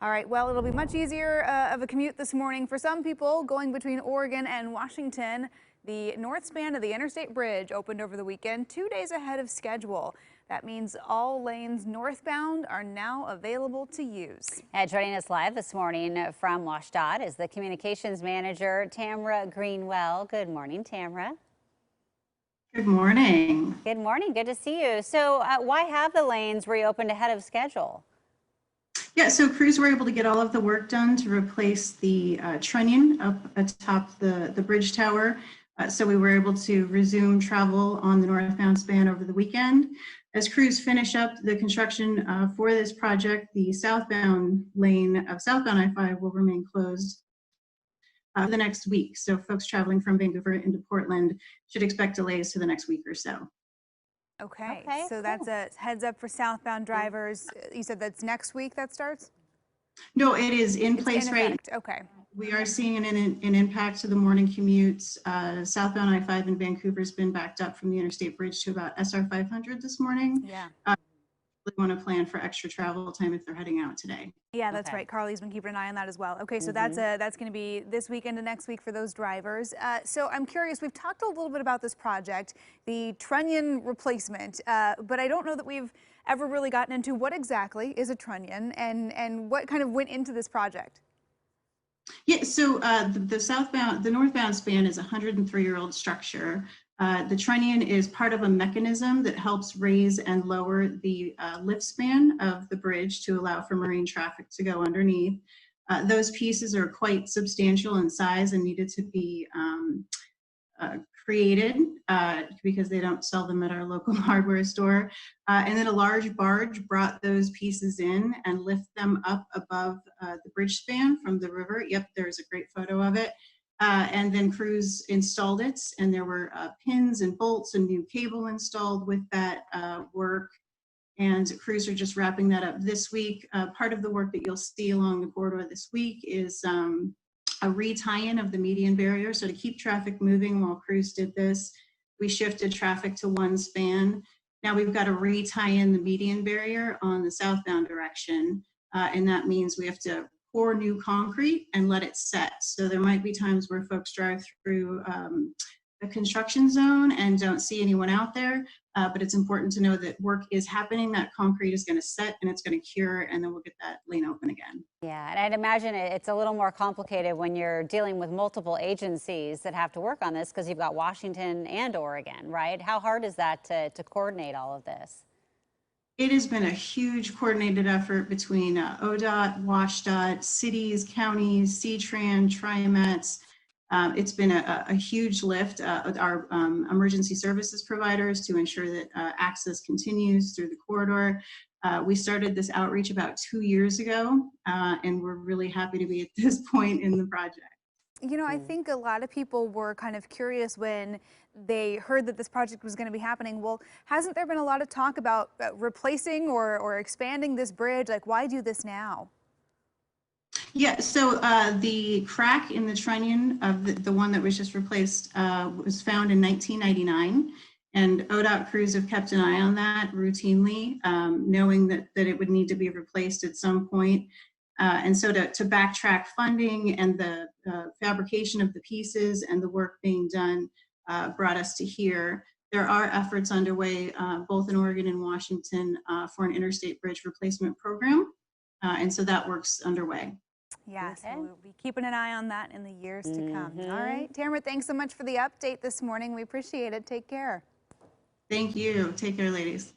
All right, well, it'll be much easier of a commute this morning for some people going between Oregon and Washington. The north span of the Interstate Bridge opened over the weekend, 2 days ahead of schedule. That means all lanes northbound are now available to use. And joining us live this morning from WashDOT is the communications manager, Tamara Greenwell. Good morning, Tamara. Good morning. Good morning. Good to see you. So why have the lanes reopened ahead of schedule? Yeah, so crews were able to get all of the work done to replace the trunnion up atop the bridge tower. So we were able to resume travel on the northbound span over the weekend. As crews finish up the construction for this project, the southbound lane of southbound I-5 will remain closed for the next week. So folks traveling from Vancouver into Portland should expect delays to the next week or so. Okay, so cool. that's a heads up for southbound drivers. You said that's next week that starts? No, it is in place right now. Okay. We are seeing an impact to the morning commutes. Southbound I-5 in Vancouver has been backed up from the Interstate Bridge to about SR 500 this morning. Yeah. They want to plan for extra travel time if they're heading out today. Yeah, that's right. Carly's been keeping an eye on that as well. Okay, so that's going to be this weekend and next week for those drivers. So I'm curious, we've talked a little bit about this project, the trunnion replacement, but I don't know that we've ever really gotten into what exactly is a trunnion and what kind of went into this project. Yeah, so the northbound span is a 103-year-old structure. The trunnion is part of a mechanism that helps raise and lower the lift span of the bridge to allow for marine traffic to go underneath. Those pieces are quite substantial in size and needed to be created because they don't sell them at our local hardware store. And then a large barge brought those pieces in and lift them up above the bridge span from the river. Yep, there's a great photo of it. And then crews installed it, and there were pins and bolts and new cable installed with that work. And crews are just wrapping that up this week. Part of the work that you'll see along the corridor this week is a re-tie-in of the median barrier. So to keep traffic moving while crews did this, we shifted traffic to one span. Now we've got to re-tie-in the median barrier on the southbound direction. And that means we have to pour new concrete and let it set. So there might be times where folks drive through a construction zone and don't see anyone out there, but it's important to know that work is happening, that concrete is going to set and it's going to cure, and then we'll get that lane open again. Yeah, and I'd imagine it's a little more complicated when you're dealing with multiple agencies that have to work on this because you've got Washington and Oregon, right? How hard is that to coordinate all of this? It has been a huge coordinated effort between ODOT, WashDOT, cities, counties, C-Tran, TriMets. It's been a huge lift. Our emergency services providers to ensure that access continues through the corridor. We started this outreach about 2 years ago, and we're really happy to be at this point in the project. You know, I think a lot of people were kind of curious when they heard that this project was going to be happening. Well, hasn't there been a lot of talk about replacing or expanding this bridge? Like, why do this now? Yeah, so the crack in the trunnion of the one that was just replaced was found in 1999. And ODOT crews have kept an eye on that routinely, knowing that it would need to be replaced at some point. And so to backtrack funding and the fabrication of the pieces and the work being done brought us to here. There are efforts underway both in Oregon and Washington for an interstate bridge replacement program. And so that work's underway. Yeah, so we'll be keeping an eye on that in the years to come. All right, Tamara, thanks so much for the update this morning. We appreciate it. Take care. Thank you. Take care, ladies.